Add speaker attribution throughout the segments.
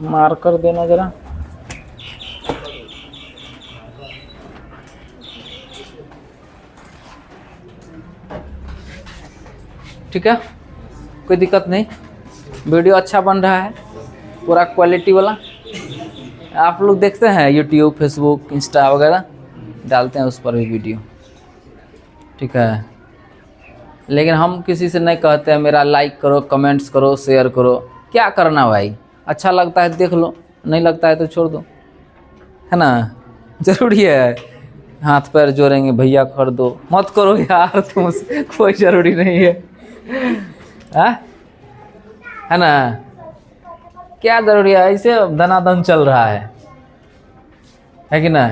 Speaker 1: Marker देना जरा। ठीक है, कोई दिक्कत नहीं, वीडियो अच्छा बन रहा है, पूरा क्वालिटी वाला। आप लोग देखते हैं यूट्यूब, फेसबुक, इंस्टा वगैरह डालते हैं, उस पर भी वीडियो। ठीक है, लेकिन हम किसी से नहीं कहते हैं मेरा लाइक करो, कमेंट्स करो, शेयर करो। क्या करना भाई, अच्छा लगता है देख लो, नहीं लगता है तो छोड़ दो, है ना। ज़रूरी है हाथ पैर जोड़ेंगे भैया कर दो, मत करो यार तुम, कोई ज़रूरी नहीं है, है ना। क्या ज़रूरी है, ऐसे धनाधन चल रहा है कि ना।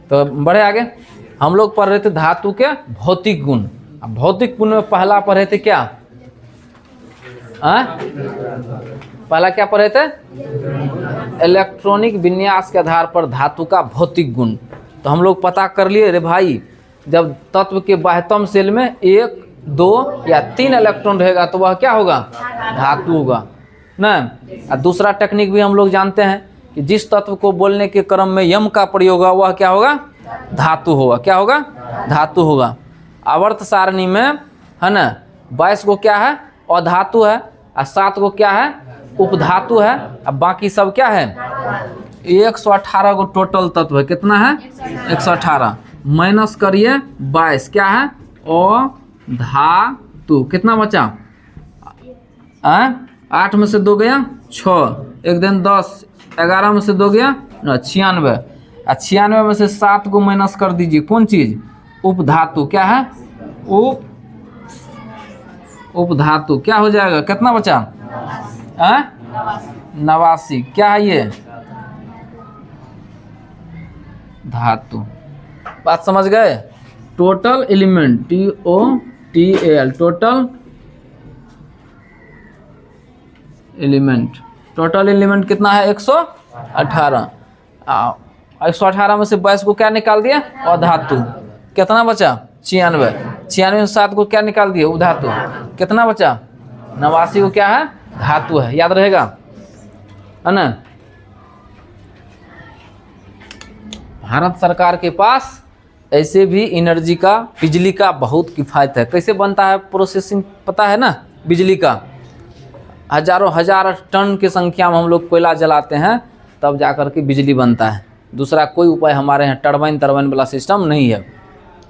Speaker 1: तो बढ़े आगे, हम लोग पढ़ रहे थे धातु के भौतिक गुण। अब भौतिक गुण में पहला पढ़े थे क्या, पहला क्या पढ़े थे, इलेक्ट्रॉनिक विन्यास के आधार पर धातु का भौतिक गुण। तो हम लोग पता कर लिए रे भाई, जब तत्व के बाह्यतम सेल में 1, 2 या 3 इलेक्ट्रॉन रहेगा तो वह क्या होगा, धातु होगा ना। और दूसरा टेक्निक भी हम लोग जानते हैं कि जिस तत्व को बोलने के क्रम में यम का प्रयोग होगा वह क्या होगा, धातु होगा। क्या होगा, धातु होगा। आवर्त सारणी में है ना 22 को क्या है, अधातु है, और 7 को क्या है, उपधातु है, अब बाकी सब क्या है, 118 को टोटल तत्व है। कितना है, 118 माइनस करिए 22, क्या है, अधातु। कितना बचा, 8 में से 2 गया 6, 1 दिन 10, 11 में से 2 गया 96, और 96 में से 7 को माइनस कर दीजिए, कौन चीज, उपधातु। क्या है, उपधातु। क्या हो जाएगा, कितना बचा, 89। क्या है ये, धातु। बात समझ गए। Total element, TOTAL, total element, total element कितना है, 118। 118 में से 22 को क्या निकाल दिया, अधातु। कितना बचा, 96। 96 में 7 को क्या निकाल दिया, उपधातु। कितना बचा, 89 को क्या है, धातु है। याद रहेगा, है ना। भारत सरकार के पास ऐसे भी एनर्जी का, बिजली का बहुत किफ़ायत है। कैसे बनता है प्रोसेसिंग, पता है ना, बिजली का हजारों हजार टन की संख्या में हम लोग कोयला जलाते हैं, तब जाकर के बिजली बनता है। दूसरा कोई उपाय हमारे यहाँ टरबाइन वाला सिस्टम नहीं है,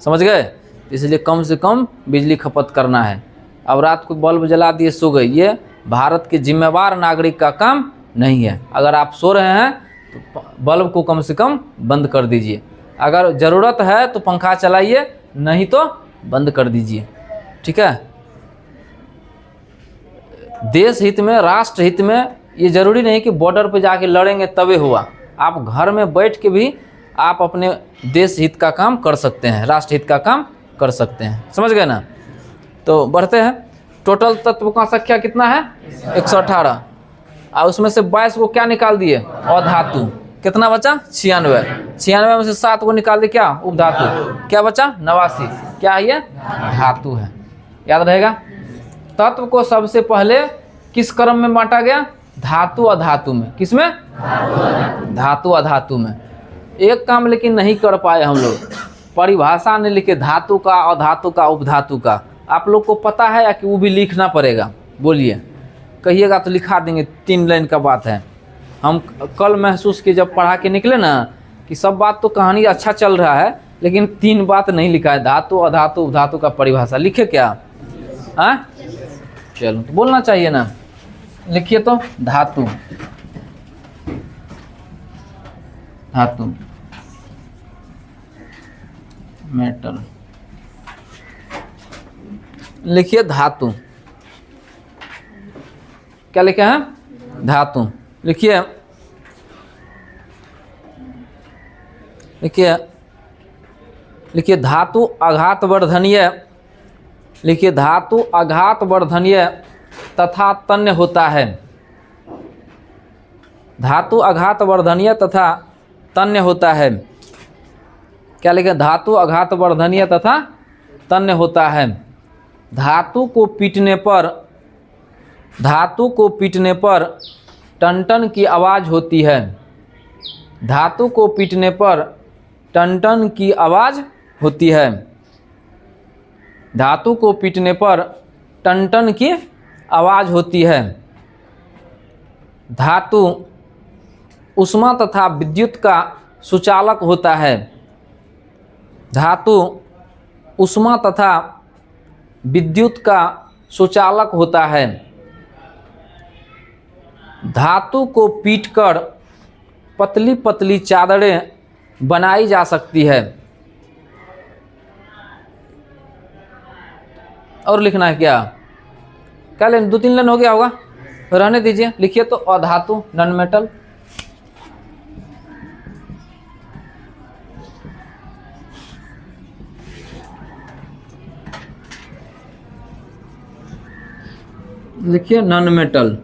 Speaker 1: समझ गए। इसलिए कम से कम बिजली खपत करना है। अब रात को बल्ब जला दिए सो गए, ये भारत के जिम्मेवार नागरिक का काम नहीं है। अगर आप सो रहे हैं तो बल्ब को कम से कम बंद कर दीजिए। अगर ज़रूरत है तो पंखा चलाइए, नहीं तो बंद कर दीजिए। ठीक है, देश हित में, राष्ट्र हित में, ये ज़रूरी नहीं कि बॉर्डर पे जाके लड़ेंगे तभी हुआ। आप घर में बैठ के भी आप अपने देश हित का काम कर सकते हैं, राष्ट्र हित का काम कर सकते हैं, समझ गए ना। तो बढ़ते हैं, टोटल तत्व का संख्या कितना है, 118, और उसमें से 22 को क्या निकाल दिए, अधातु। कितना बचा, 96। 96 में से 7 को निकाल दिए, क्या, उपधातु। क्या बचा, 89। क्या है ये, धातु है। याद रहेगा। तत्व को सबसे पहले किस क्रम में बांटा गया, धातु अधातु में। किसमें, धातु अधातु में। एक काम लेकिन नहीं कर पाए हम लोग, परिभाषा ने लिखे धातु का, अधातु का, उपधातु का। आप लोग को पता है या कि वो भी लिखना पड़ेगा, बोलिए, कहिएगा तो लिखा देंगे। 3 लाइन का बात है। हम कल महसूस किए जब पढ़ा के निकले ना कि सब बात तो कहानी अच्छा चल रहा है, लेकिन 3 बात नहीं लिखा है, धातु अधातु उपधातु का परिभाषा। लिखे क्या, हाँ चलो तो बोलना चाहिए ना। लिखिए तो, धातु, धातु मेटल, लिखिए धातु। क्या लिखे हैं, धातु। लिखिए, लिखिए, लिखिए धातु आघात वर्धनीय, लिखिए धातु आघात वर्धनीय तथा तन्य होता है। धातु आघात वर्धनीय तथा तन्य होता है। क्या लिखे, धातु आघात वर्धनीय तथा तन्य होता है। धातु को पीटने पर, धातु को पीटने पर टन टन की आवाज़ होती है। धातु को पीटने पर टन टन की आवाज़ होती है। धातु को पीटने पर टन टन की आवाज़ होती है। धातु ऊष्मा तथा विद्युत का सुचालक होता है। धातु ऊष्मा तथा विद्युत का सुचालक होता है। धातु को पीटकर पतली पतली चादरें बनाई जा सकती है। और लिखना है क्या? क्या लेन? 2-3 लाइन हो गया होगा, रहने दीजिए। लिखिए तो अधातु, नॉन मेटल। लिखिए नॉन मेटल।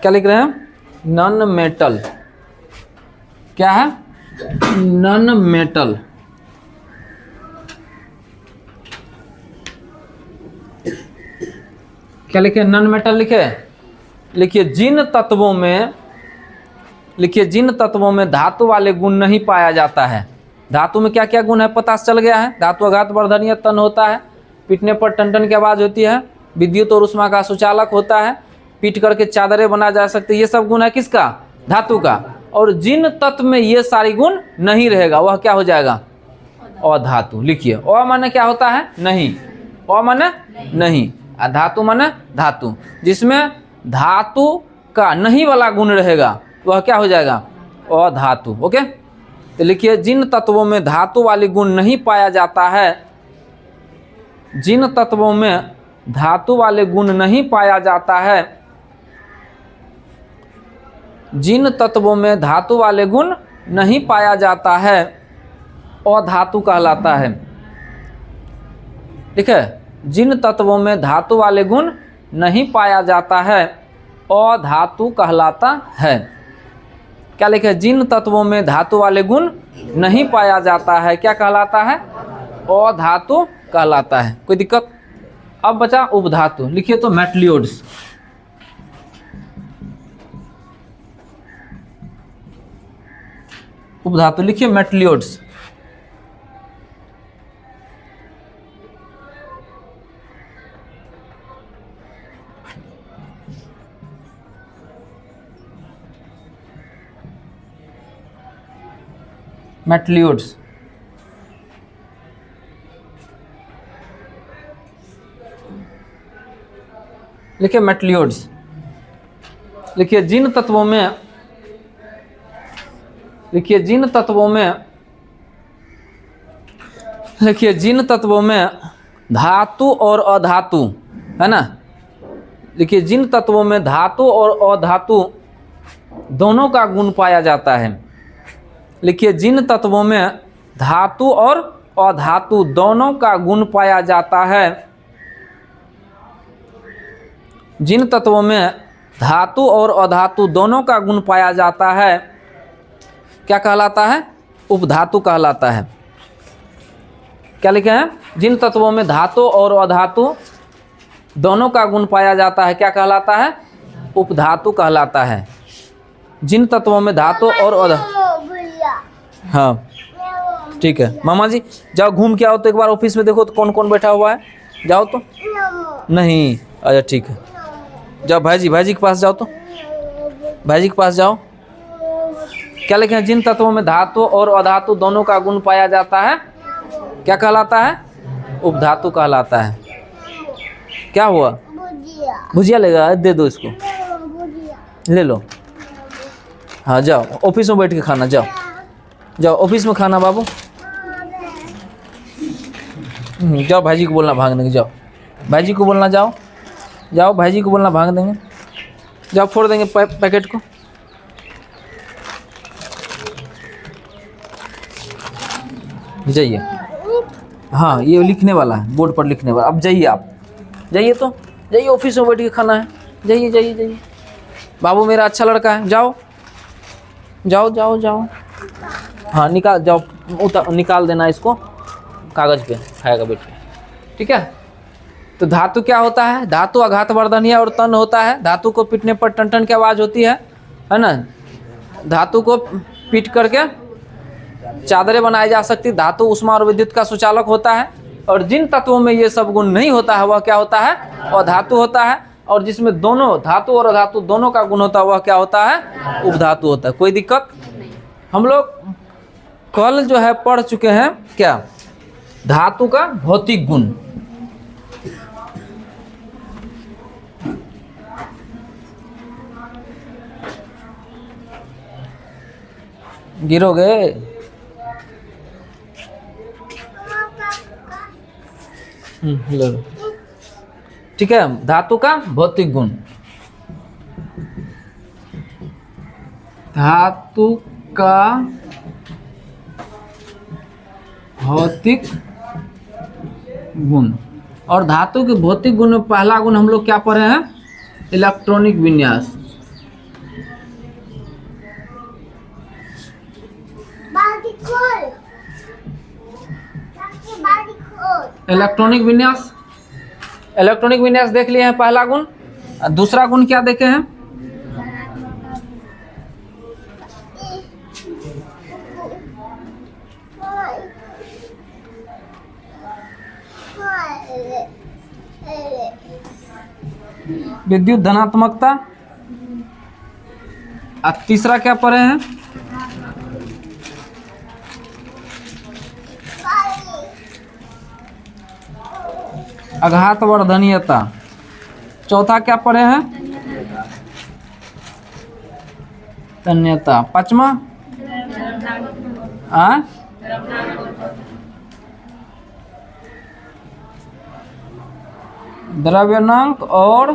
Speaker 1: क्या लिख रहे हैं? Non metal. क्या है? Non metal. क्या लिखे? नॉन मेटल लिखे। लिखिए जिन तत्वों में, लिखिए जिन तत्वों में धातु वाले गुण नहीं पाया जाता है। धातु में क्या क्या गुण है पता चल गया है। धातु आघात वर्धनीय तन होता है, पीटने पर टन टन की आवाज़ होती है, विद्युत और ऊष्मा का सुचालक होता है, पीट करके चादरें बना जा सकती है। ये सब गुण है किसका? धातु का। और जिन तत्व में ये सारी गुण नहीं रहेगा वह क्या हो जाएगा? अधातु। लिखिए अ माने क्या होता है? नहीं। अ माने नहीं, धातु माने धातु। जिसमें धातु का नहीं वाला गुण रहेगा वह क्या हो जाएगा? अधातु। ओके, तो लिखिए जिन तत्वों में धातु वाले गुण नहीं पाया जाता है, जिन तत्वों में धातु वाले गुण नहीं पाया जाता है, जिन तत्वों में धातु वाले गुण नहीं पाया जाता है अधातु कहलाता है। ठीक है, जिन तत्वों में धातु वाले गुण नहीं पाया जाता है अधातु कहलाता है। क्या लिखे? जिन तत्वों में धातु वाले गुण नहीं पाया जाता है क्या कहलाता है? अधातु कहलाता है। कोई दिक्कत? अब बचा उपधातु। लिखिए तो मेटलियोड्स। उपधातु लिखिए मेटलियोड्स। मेटलियोड्स। लिखिए मेटलियोड्स। लिखिए जिन तत्वों में, लिखिए जिन तत्वों में, लिखिए जिन तत्वों में धातु और अधातु है ना। लिखिए जिन तत्वों में धातु और अधातु दोनों का गुण पाया जाता है। लिखिए जिन तत्वों में धातु और अधातु दोनों का गुण पाया जाता है, जिन तत्वों में धातु और अधातु दोनों का गुण पाया जाता है क्या कहलाता है? उपधातु कहलाता है। क्या लिखे हैं? जिन तत्वों में धातु और अधातु दोनों का गुण पाया जाता है क्या कहलाता है? उपधातु कहलाता है। जिन तत्वों में धातु और अधातु, हाँ ठीक है। मामा जी जाओ घूम के आओ तो एक बार ऑफिस में देखो तो कौन कौन बैठा हुआ है। जाओ तो। नहीं, अच्छा ठीक है, जाओ भाईजी के पास जाओ तो, भाईजी के पास जाओ। क्या लिखे हैं? जिन तत्वों में धातु और अधातु दोनों का गुण पाया जाता है क्या कहलाता है? उपधातु कहलाता है। क्या हुआ? भुजिया लेगा? दे दो इसको, ले लो। हाँ जाओ ऑफिस में बैठ के खाना। जाओ जाओ ऑफिस में खाना बाबू। जाओ भाईजी को बोलना भाग देंगे। जाओ भाईजी को बोलना, जाओ जाओ भाईजी को बोलना भाग देंगे। जाओ फोड़ देंगे पैकेट को। जाइए। हाँ ये लिखने वाला है, बोर्ड पर लिखने वाला। अब जाइए, आप जाइए तो, जाइए ऑफिस में बैठ के खाना है। जाइए जाइए जाइए, बाबू मेरा अच्छा लड़का है। जाओ जाओ जाओ जाओ। हाँ निकाल, जाओ निकाल देना इसको, कागज़ पे खाएगा बैठ के। ठीक है, तो धातु क्या होता है? धातु आघातवर्धनीय और तन्य होता है। धातु को पीटने पर टन टन की आवाज़ होती है ना। धातु को पीट करके चादरें बनाई जा सकती। धातु ऊष्मा और विद्युत का सुचालक होता है। और जिन तत्वों में ये सब गुण नहीं होता है वह क्या होता है? अधातु होता है। और जिसमें दोनों धातु और अधातु दोनों का गुण होता है वह क्या होता है? उपधातु होता है। कोई दिक्कत? हम लोग कल जो है पढ़ चुके हैं क्या? धातु का भौतिक गुण। गिरोगे? ठीक है, धातु का भौतिक गुण। धातु का भौतिक गुण। और धातु के भौतिक गुण में पहला गुण हम लोग क्या पढ़े हैं? इलेक्ट्रॉनिक विन्यास। इलेक्ट्रॉनिक विन्यास, इलेक्ट्रॉनिक विन्यास देख लिए हैं पहला गुण। दूसरा गुण क्या देखे हैं? विद्युत धनात्मकता। और तीसरा क्या पढ़े हैं? आघातवर्धनीयता। चौथा क्या पढ़े हैं? तन्यता। पांचवा द्रव्यनांक और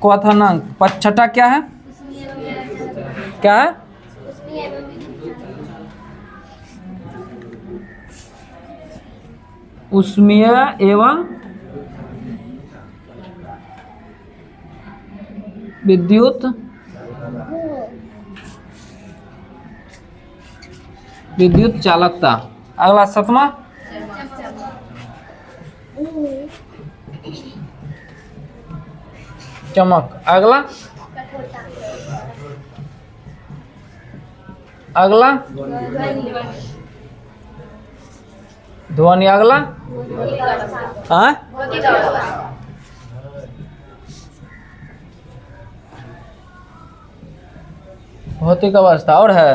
Speaker 1: क्वथनांक। छठा क्या है? क्या है? ऊष्मीय एवं विद्युत चालकता। अगला सातवां चमक। अगला ध्वनि। अगला भौतिक अवस्था। और है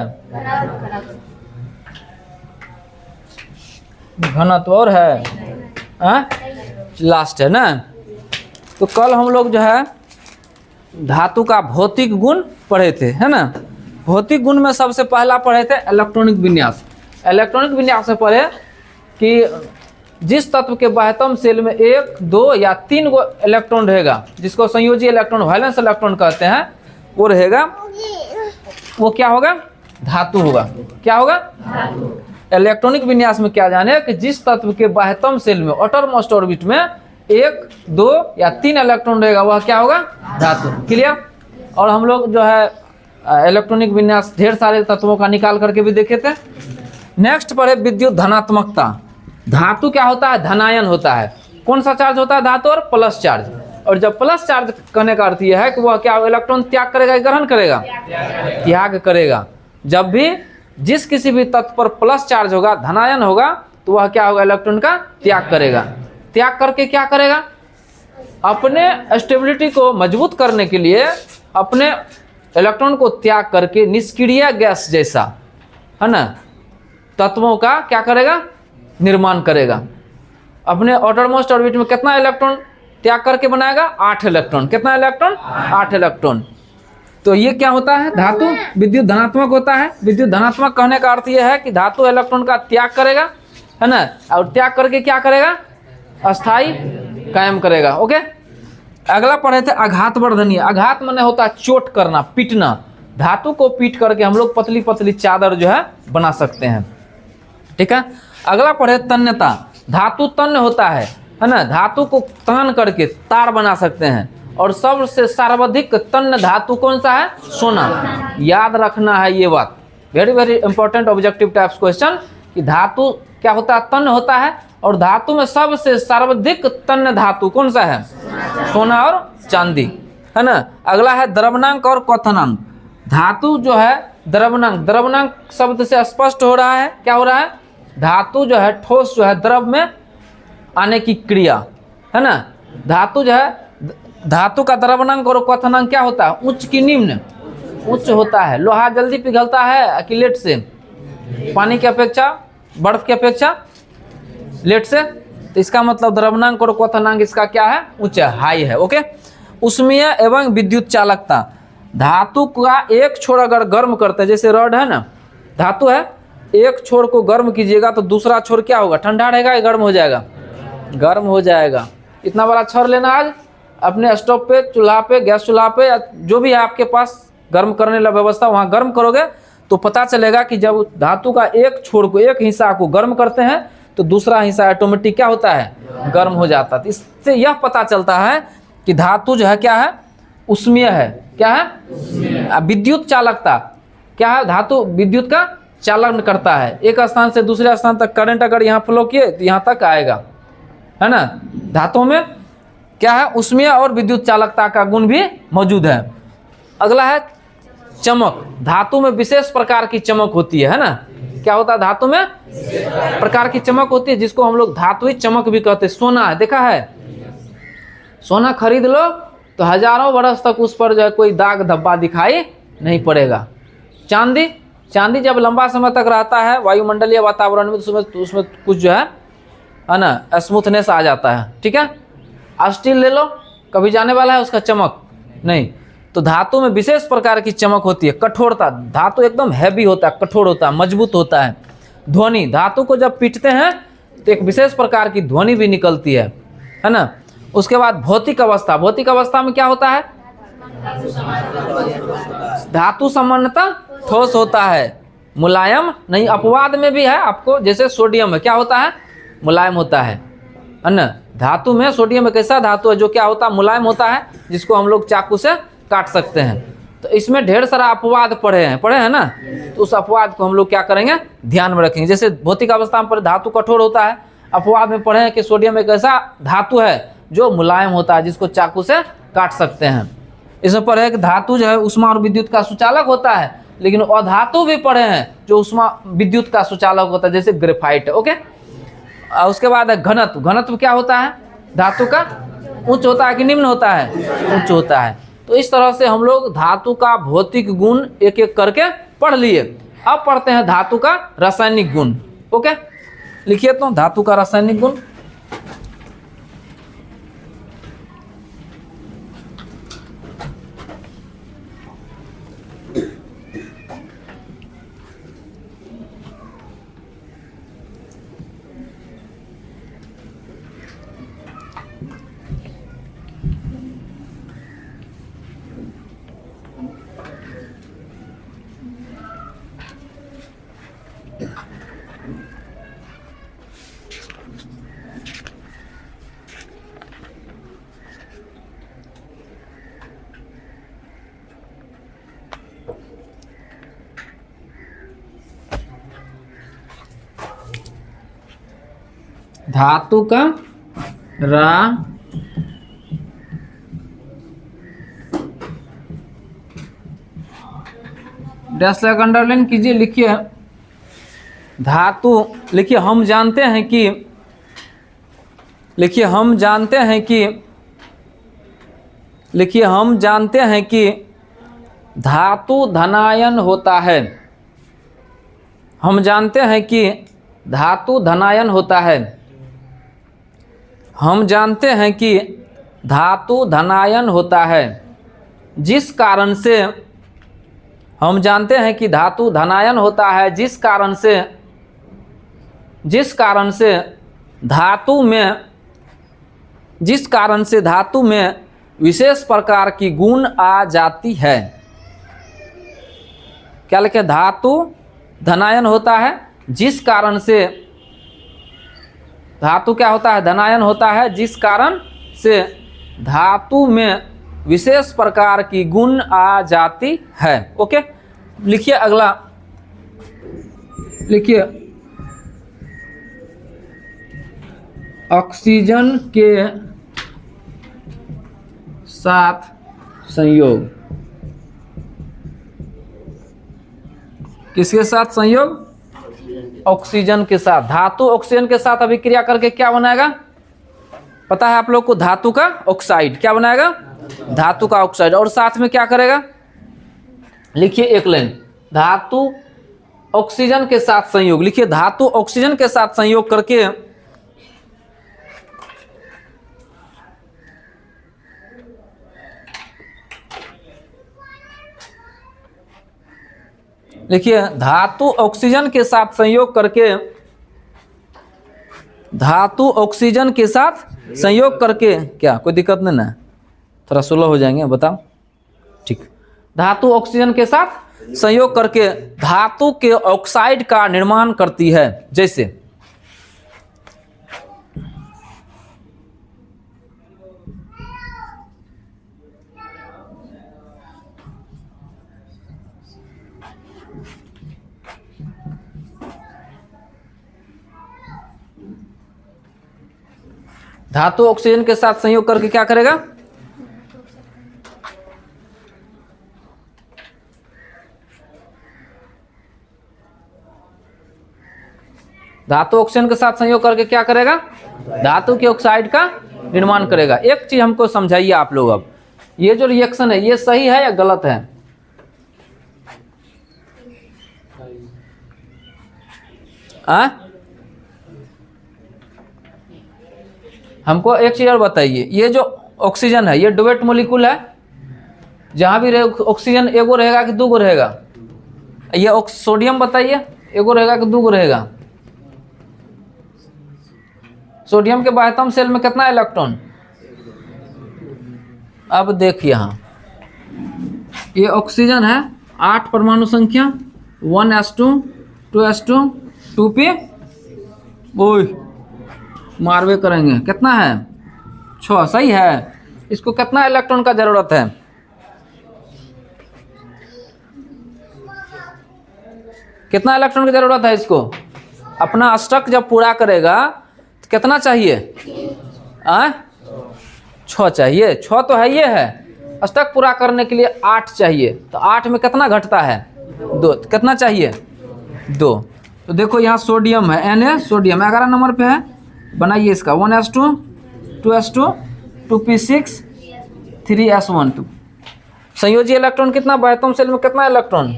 Speaker 1: घनत्व। और है लास्ट है ना। तो कल हम लोग जो है धातु का भौतिक गुण पढ़े थे, है ना। भौतिक गुण में सबसे पहला पढ़े थे इलेक्ट्रॉनिक विन्यास। इलेक्ट्रॉनिक विन्यास में पढ़े कि जिस तत्व के बाह्यतम सेल में 1, 2 या 3 गो इलेक्ट्रॉन रहेगा, जिसको संयोजी इलेक्ट्रॉन, वैलेंस इलेक्ट्रॉन कहते हैं, वो रहेगा, वो क्या होगा? धातु होगा। क्या होगा? इलेक्ट्रॉनिक विन्यास में क्या जाने कि जिस तत्व के बाह्यतम सेल में आउटर मोस्ट ऑर्बिट में 1, 2 या 3 इलेक्ट्रॉन रहेगा वह क्या होगा? धातु। क्लियर? और हम लोग जो है इलेक्ट्रॉनिक विन्यास ढेर सारे तत्वों का निकाल करके भी देखे थे। नेक्स्ट पढ़े विद्युत धनात्मकता। धातु क्या होता है? धनायन होता है। कौन सा चार्ज होता है धातु? और प्लस चार्ज। और जब प्लस चार्ज करने का अर्थ यह है कि वह क्या इलेक्ट्रॉन त्याग करेगा या ग्रहण करेगा? त्याग करेगा। जब भी जिस किसी भी तत्व पर प्लस चार्ज होगा, धनायन होगा, तो वह क्या होगा? इलेक्ट्रॉन का त्याग करेगा। त्याग करके क्या करेगा? अपने स्टेबिलिटी को मजबूत करने के लिए अपने इलेक्ट्रॉन को त्याग करके निष्क्रिय गैस जैसा, है ना, तत्वों का क्या करेगा? निर्माण करेगा। अपने आउटरमोस्ट ऑर्बिट में कितना इलेक्ट्रॉन त्याग करके बनाएगा? 8 इलेक्ट्रॉन। कितना इलेक्ट्रॉन? 8 इलेक्ट्रॉन। तो ये क्या होता है? धातु विद्युत धनात्मक होता है। विद्युत धनात्मक कहने का अर्थ यह है कि धातु इलेक्ट्रॉन का त्याग करेगा, है ना, और त्याग करके क्या करेगा? अस्थाई कायम करेगा। ओके। अगला पढ़े थे आघातवर्धनीय। आघात माने होता है चोट करना, पीटना। धातु को पीट करके हम लोग पतली पतली चादर जो है बना सकते हैं। ठीक है। अगला पढ़े तन्यता। धातु तन्य होता है ना, धातु को तान करके तार बना सकते हैं। और सबसे सर्वाधिक तन्य धातु कौन सा है? सोना। याद रखना है ये बात, very very important objective types question, कि धातु क्या होता है? तन्य होता है, और धातु में सबसे सर्वाधिक तन्य धातु कौन सा है? सोना और चांदी, है ना। अगला है द्रवणांक और क्वथनांक। धातु जो है द्रवणांक, द्रवणांक शब्द से स्पष्ट हो रहा है, क्या हो रहा है? धातु जो है ठोस जो है द्रव में आने की क्रिया, है ना। धातु जो है, धातु का द्रवणांक और क्वथनांक क्या होता है? उच्च की निम्न? उच्च होता है। लोहा जल्दी पिघलता है कि लेट से? पानी की अपेक्षा, बर्फ की अपेक्षा लेट से। तो इसका मतलब द्रवणांक और क्वथनांक इसका क्या है? उच्च है, हाई है। ओके। उष्मीय एवं विद्युत चालकता। धातु का एक छोर अगर गर्म करते हैं, जैसे रॉड है ना, धातु है, एक छोर को गर्म कीजिएगा तो दूसरा छोर क्या होगा? ठंडा रहेगा या गर्म हो जाएगा? गर्म हो जाएगा। इतना बड़ा छड़ लेना, आज अपने स्टोव पे, चूल्हा पे, गैस चूल्हा पे, या जो भी है आपके पास गर्म करने वाला व्यवस्था, वहाँ गर्म करोगे तो पता चलेगा कि जब धातु का एक छोर को, एक हिस्सा को गर्म करते हैं तो दूसरा हिस्सा ऑटोमेटिक क्या होता है? गर्म हो जाता है। तो इससे यह पता चलता है कि धातु जो है क्या है? उष्मीय है। क्या है? विद्युत चालकता क्या है? धातु विद्युत का चालन करता है। एक स्थान से दूसरे स्थान तक करंट अगर यहाँ फ्लो किए तो यहाँ तक आएगा, है ना। धातु में क्या है? उष्मीय और विद्युत चालकता का गुण भी मौजूद है। अगला है चमक। धातु में विशेष प्रकार की चमक होती है ना। क्या होता है? धातु में प्रकार की चमक होती है, जिसको हम लोग धातुई चमक भी कहते हैं। सोना है, देखा है? सोना खरीद लो तो हजारों वर्ष तक उस पर जो है कोई दाग धब्बा दिखाई नहीं पड़ेगा। चांदी, चांदी जब लंबा समय तक रहता है वायुमंडलीय वातावरण में तो उसमें कुछ जो है ना, स्मूथनेस आ जाता है। ठीक है। स्टील ले लो, कभी जाने वाला है उसका चमक? नहीं। तो धातु में विशेष प्रकार की चमक होती है। कठोरता, धातु एकदम हैवी होता है, कठोर होता है, मजबूत होता है। ध्वनि, धातु को जब पीटते हैं तो एक विशेष प्रकार की ध्वनि भी निकलती है ना। उसके बाद भौतिक अवस्था। भौतिक अवस्था में क्या होता है? धातु सामान्यतः ठोस होता है, मुलायम नहीं। अपवाद में भी है आपको, जैसे सोडियम है, क्या होता है? मुलायम होता है ना। धातु में सोडियम एक ऐसा धातु है जो क्या होता है? मुलायम होता है, जिसको हम लोग चाकू से काट सकते हैं। तो इसमें ढेर सारा अपवाद पढ़े हैं ना। तो उस अपवाद को हम लोग क्या करेंगे? ध्यान में रखेंगे। जैसे भौतिक अवस्था में धातु कठोर होता है, अपवाद में पढ़े हैं कि सोडियम एक ऐसा धातु है जो मुलायम होता है, जिसको चाकू से काट सकते हैं। इसमें पढ़े हैं कि धातु जो है उष्मा और विद्युत का सुचालक होता है, लेकिन अधातु भी पढ़े हैं जो उष्मा विद्युत का सुचालक होता है, जैसे ग्रेफाइट। ओके। उसके बाद है घनत्व। घनत्व क्या होता है? धातु का उच्च होता है कि निम्न होता है? उच्च होता है। तो इस तरह से हम लोग धातु का भौतिक गुण एक एक करके पढ़ लिए। अब पढ़ते हैं धातु का रासायनिक गुण। ओके, लिखिए तो धातु का रासायनिक गुण। धातु का डैश लगा अंडरलाइन कीजिए, लिखिए धातु। लिखिए हम जानते हैं कि, लिखिए हम जानते हैं कि, लिखिए हम जानते हैं कि धातु धनायन होता है। हम जानते हैं कि धातु धनायन होता है। हम जानते हैं कि धातु धनायन होता है, जिस कारण से, हम जानते हैं कि धातु धनायन होता है, जिस कारण से धातु में, जिस कारण से धातु में विशेष प्रकार की गुण आ जाती है। क्या लिखे? धातु धनायन होता है, जिस कारण से, धातु क्या होता है? धनायन होता है, जिस कारण से धातु में विशेष प्रकार की गुण आ जाती है। ओके, लिखिए अगला, लिखिए ऑक्सीजन के साथ संयोग। किसके साथ संयोग? ऑक्सीजन के साथ। धातु ऑक्सीजन के साथ अभिक्रिया करके क्या बनाएगा? पता है आप लोग को? धातु का ऑक्साइड। क्या बनाएगा? धातु का ऑक्साइड। और साथ में क्या करेगा? लिखिए एक लाइन, धातु ऑक्सीजन के साथ संयोग। लिखिए धातु ऑक्सीजन के साथ संयोग करके लिखिए धातु ऑक्सीजन के साथ संयोग करके, धातु ऑक्सीजन के साथ संयोग करके, क्या कोई दिक्कत नहीं ना? थोड़ा स्लो हो जाएंगे, बताओ। ठीक, धातु ऑक्सीजन के साथ संयोग करके धातु के ऑक्साइड का निर्माण करती है। जैसे धातु ऑक्सीजन के साथ संयोग करके क्या करेगा? धातु ऑक्सीजन के साथ संयोग करके क्या करेगा? धातु के ऑक्साइड का निर्माण करेगा। एक चीज हमको समझाइए आप लोग, अब ये जो रिएक्शन है ये सही है या गलत है? हमको एक चीज और बताइए, ये जो ऑक्सीजन है ये डुवेट मोलिकुल है, जहां भी ऑक्सीजन एगो रहेगा कि दूगो रहेगा? ये सोडियम बताइए, एगो रहेगा कि दूगो रहेगा? सोडियम के बाह्यतम सेल में कितना इलेक्ट्रॉन? अब देखिए यहाँ ये ऑक्सीजन है, 8 परमाणु संख्या, 1s2 2s2 2p, ओह मारवे करेंगे, कितना है? 6। सही है। इसको कितना इलेक्ट्रॉन का जरूरत है? कितना इलेक्ट्रॉन की जरूरत है इसको? अपना अष्टक जब पूरा करेगा तो कितना चाहिए? 6 चाहिए। 6 तो है, ये है। अष्टक पूरा करने के लिए 8 चाहिए, तो 8 में कितना घटता है? 2। कितना चाहिए? 2। तो देखो यहाँ सोडियम है, Na सोडियम 11 नंबर पे है। बनाइए इसका 1s2 2s2 2p6 3s1। संयोजी इलेक्ट्रॉन कितना? बाह्यतम सेल में कितना इलेक्ट्रॉन?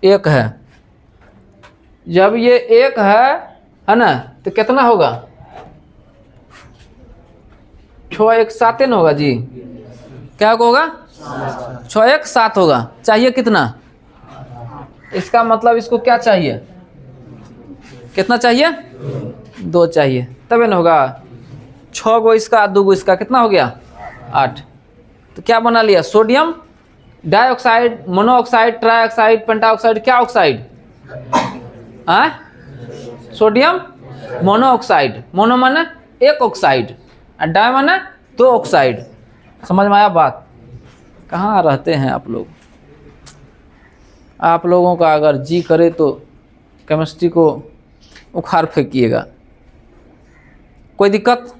Speaker 1: 1 है। जब ये 1 है ना, तो कितना होगा? 6 1 7 न होगा जी? क्या होगा? 6 1 7 होगा। चाहिए कितना? इसका मतलब इसको क्या चाहिए? कितना चाहिए? 2 चाहिए, तभी ना होगा। 6 गो इसका 2 गो इसका, कितना हो गया? 8। तो क्या बना लिया? Sodium dioxide, monoxide, trioxide, pentoxide. क्या ऑक्साइड? Sodium monoxide. मोनो माने एक ऑक्साइड और डाई माने 2 ऑक्साइड। समझ में आया बात? कहाँ रहते हैं आप लोग? आप लोगों का अगर जी करे तो केमिस्ट्री को उखाड़ फेंकिएगा। कोई दिक्कत?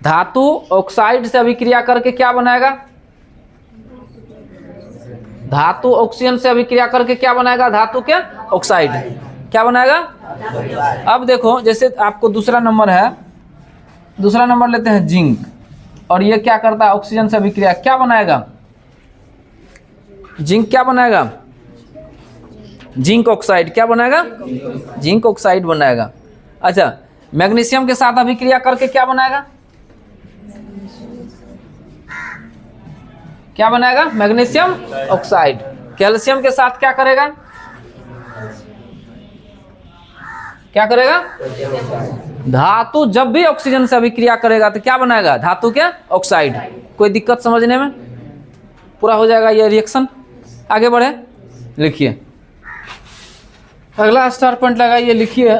Speaker 1: धातु ऑक्साइड से अभिक्रिया करके क्या बनाएगा? धातु ऑक्सीजन से अभिक्रिया करके क्या बनाएगा? धातु के ऑक्साइड। क्या बनाएगा? अब देखो, जैसे आपको दूसरा नंबर है, दूसरा नंबर लेते हैं जिंक, और ये क्या करता है? ऑक्सीजन से अभिक्रिया क्या बनाएगा? जिंक क्या बनाएगा? Zinc oxide. क्या बनाएगा? जिंक ऑक्साइड बनाएगा। अच्छा, मैग्नीशियम के साथ अभिक्रिया करके क्या बनाएगा? क्या बनाएगा? Magnesium oxide. कैल्शियम के साथ क्या करेगा? क्या करेगा? धातु जब भी ऑक्सीजन से अभिक्रिया करेगा तो क्या बनाएगा? धातु के ऑक्साइड। कोई दिक्कत समझने में? पूरा हो जाएगा ये रिएक्शन। आगे बढ़े, लिखिए अगला स्टार पॉइंट लगाइए, लिखिए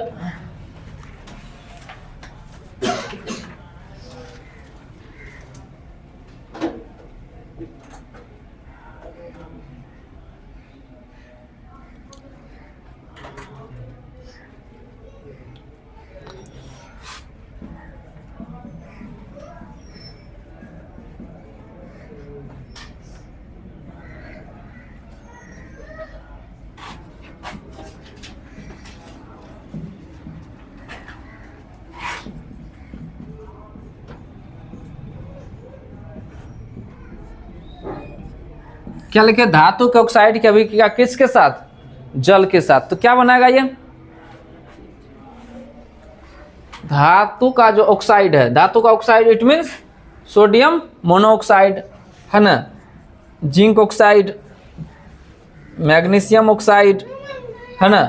Speaker 1: क्या लिखे, धातु के ऑक्साइड की अभिक्रिया किसके साथ, जल के साथ। तो क्या बनाएगा ये, धातु का जो ऑक्साइड है, धातु का oxide it means sodium monoxide है ना, जिंक ऑक्साइड, मैग्नीशियम ऑक्साइड है ना,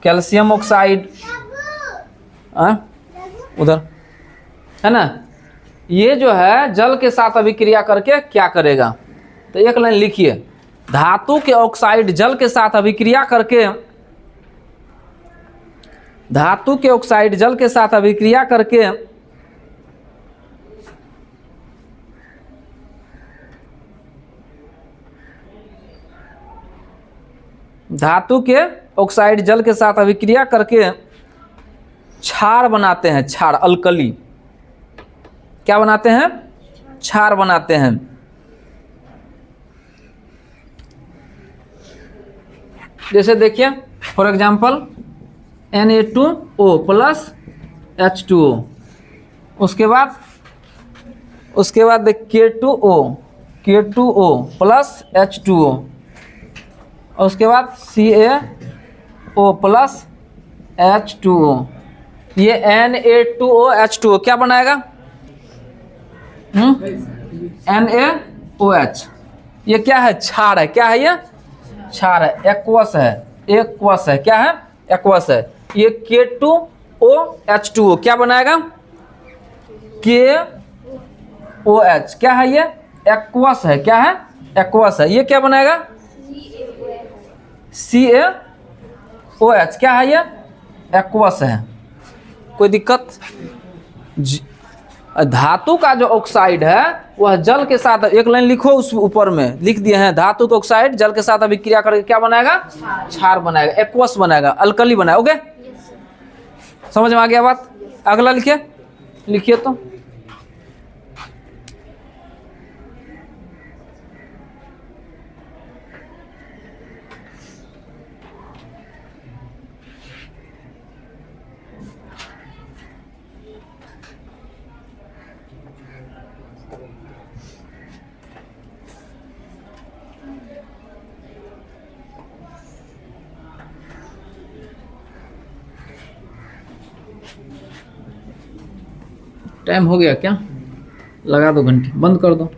Speaker 1: कैल्शियम ऑक्साइड उधर है ना, ये जो है जल के साथ अभिक्रिया करके क्या करेगा। तो एक लाइन लिखिए, धातु के ऑक्साइड जल के साथ अभिक्रिया करके, धातु के ऑक्साइड जल के साथ अभिक्रिया करके धातु के ऑक्साइड जल के साथ अभिक्रिया करके क्षार बनाते हैं, क्षार, अल्कली। क्या बनाते हैं, क्षार बनाते हैं। जैसे देखिए for example Na2O plus H2O, उसके बाद K2O प्लस H2O, और उसके बाद CaO प्लस H2O। ये Na2OH2O क्या बनाएगा, NaOH। ये क्या है, क्षार है। क्या है ये, क्षार है, एक्वस है, एक्वस है। क्या है, एक्वस है। ये K2OH2O क्या बनाएगा, KOH। क्या है ये, एक्वस है। क्या है, एक्वस है। ये क्या बनाएगा, CaOH। क्या है ये, एक्वस है। कोई दिक्कत। धातु का जो ऑक्साइड है वह जल के साथ, एक लाइन लिखो उस ऊपर में लिख दिए हैं, धातु का ऑक्साइड जल के साथ अभिक्रिया करके क्या बनाएगा, क्षार बनाएगा, एक्वस बनाएगा, अल्कली बनाएगा। ओके, समझ में आ गया बात। अगला लिखिए, लिखिए तो टाइम हो गया क्या, लगा दो घंटी, बंद कर दो।